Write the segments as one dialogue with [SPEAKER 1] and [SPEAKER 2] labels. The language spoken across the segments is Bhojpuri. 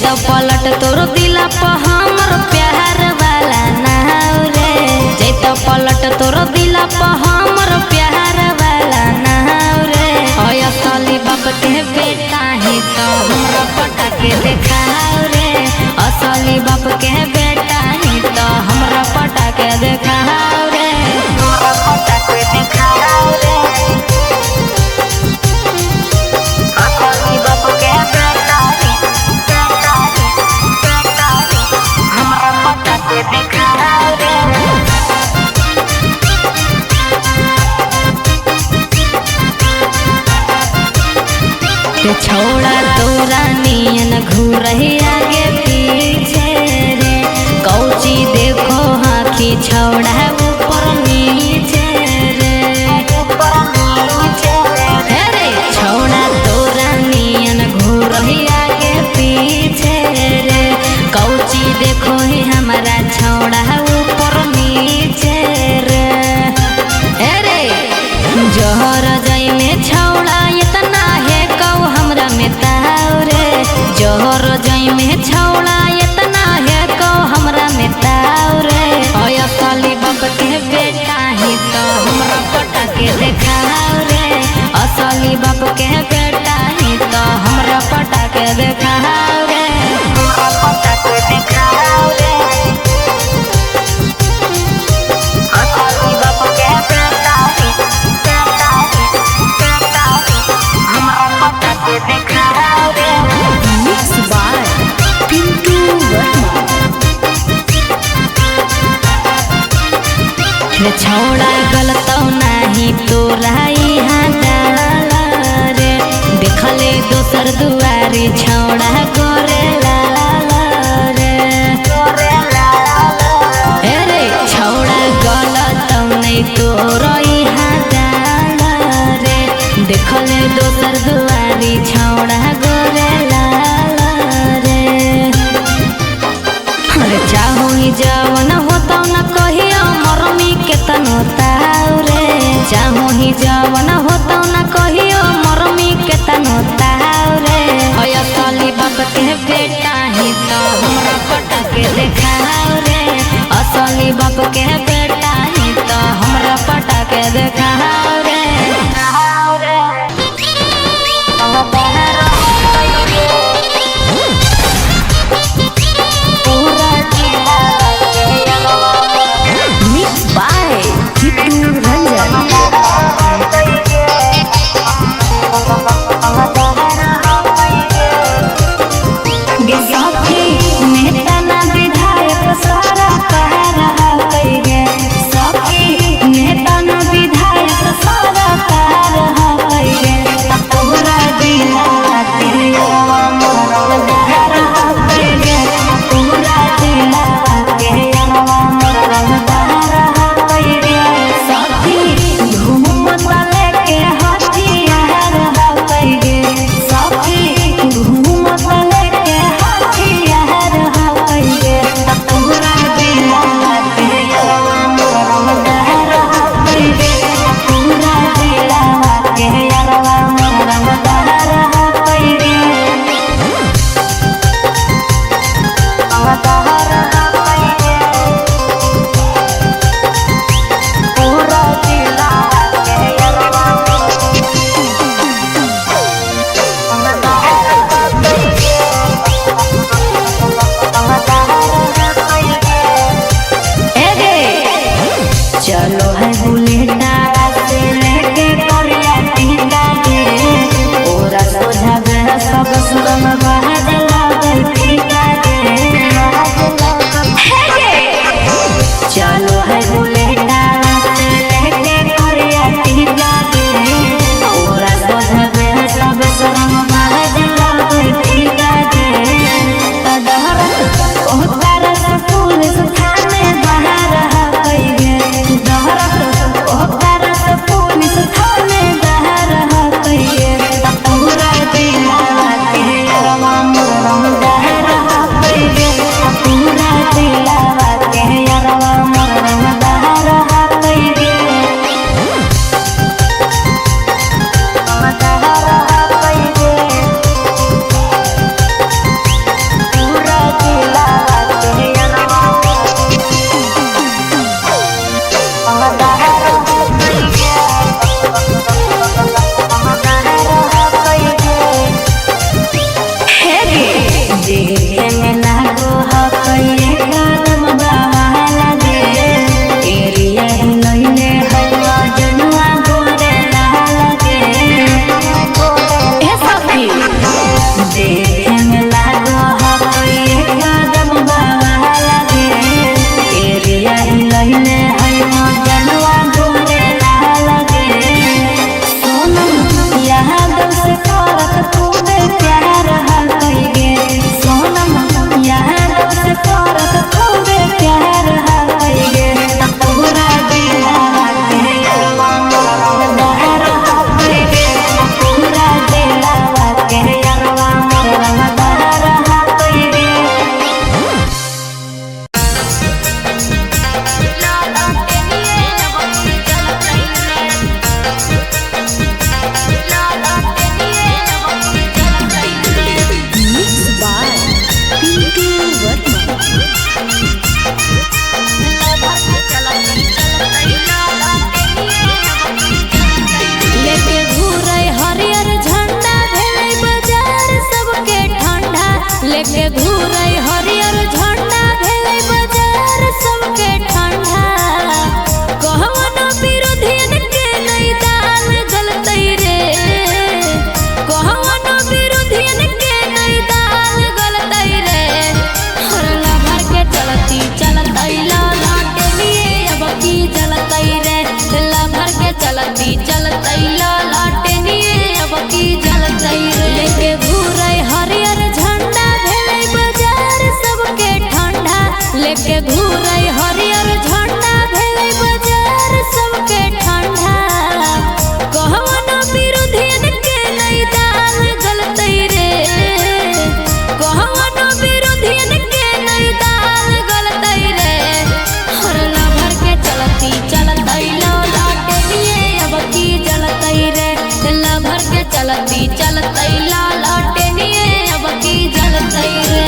[SPEAKER 1] जैतो पलट तोर दिला पर हमर प्यार वाला नाव रे। जैतो पलट तोर दिला पर हमर प्यार वाला नाव रे। असली बाप के बेटा ही तो हमरा पटा के देखाओ रे। असली बाप के बेटा ही तो हमरा पटा के देखाओ रे। हमरा पटा के देखाओ रे। असली बाप के बेटा ही हमरा पटा के देखाओ रे। के छोड़ा तोरा नियन घूरही आगे पीछे रे। कौची देखो हाथी छोड़ा ऊपर नीचे रे। अरे छोड़ा तोरा नियन घूरही आगे पीछे रे। कौची देखो ही हमारा छोड़ा ऊपर नीचे रे। अरे जोहर जाई में छोड़ा इतना है कौ हमरा में ताऊ रे। जोहर जाई में छोड़ा इतना है कौ हमरा में ताऊ रे। असली बाप के बेटा ही तो हमरा पटा के देखाओ रे। असली बाप के बेटा ही तो हमरा पटा के देखाओ रे। हमरा पटा के देखाओ रे। असली बाप के बेटा ही हमरा पटा के देखाओ रे।
[SPEAKER 2] Mix by Pintu Verma.
[SPEAKER 1] रे छोड़ा गलत नहीं तोरा यहाँ डाला रे। देखले दोसर दुआरी छोड़ा गोरे लाला रे। अरे छोड़ा गलत नहीं तोरा यहाँ डाला रे। देखले दोसर दुआरी छोड़ा गोरे लाला रे। अरे चाहो ही जवन होता न कहियो मरमी के तनो ताऊ रे। चाहो ही जवन होता न कहियो मरमी के तनो ताऊ रे। असली बाप के बेटा ही तो हमरा पटा के देखाओ रे। असली बाप के बेटा ही तो हमरा पटा के देखाओ रे।
[SPEAKER 2] Mix by Pintu Ranjan.
[SPEAKER 1] लेके घूरे हरियर झंडा भेले बाजार सबके ठंडा कहवनो विरोधियन के नहीं दाल गलतई रे कहवनो विरोधियन के नहीं दाल गलतई रे हरला भर के चलती चलतई लाटे लिए अब की जलतई रे ला भर के चलती चलतई लाटे लिए अब की जलतई रे लेके घूरे हरियर झंडा भेले बाजार सबके ठंडा लेके घूरे हरियर झंडा भेले बाजार सबके ठंडा कहवनो विरोधियन के नहीं दाल गलतई रे कहवनो विरोधियन के नहीं दाल गलतई रे हरला भर के चलती चलतई लाटे लिए अब की जलतई रे ला भर के चलती चलतई लाटे लिए अब की जलतई रे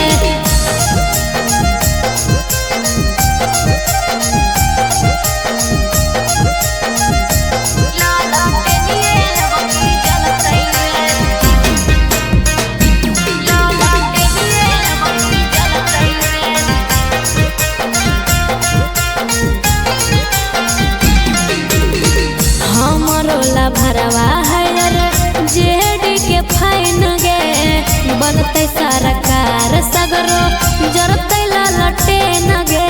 [SPEAKER 1] भरवा है जेडी के फाइन गे बनते सरकार सगरो जरते लटे न गे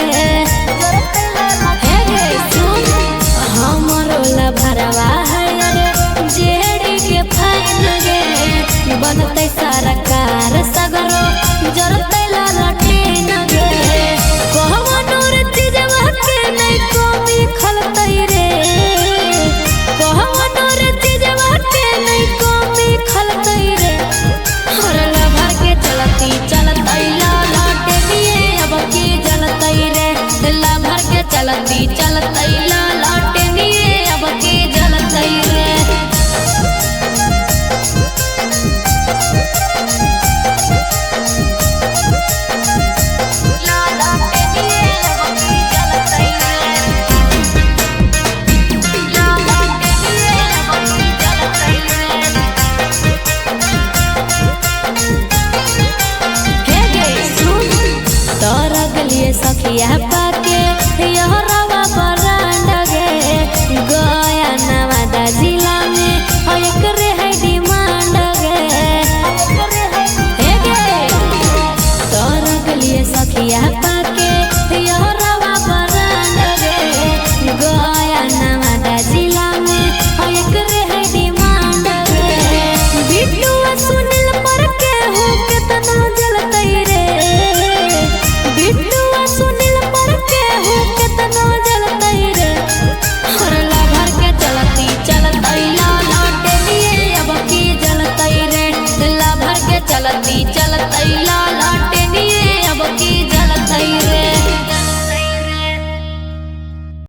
[SPEAKER 1] हमरो ला भरवा है जेडी के फाइन गे बनते सरकार सगरो जरते लटे न गे कहवनो रे चीजवा के नहीं कमी खलतई रे कहवनो रे चीजवा के नहीं कमी खलतई रे हरला भर के चलती चलतई लाटे लिए अब की जलतई रे ला भर के चलती चलतई लाटे लिए अब की जलतई रे सखिया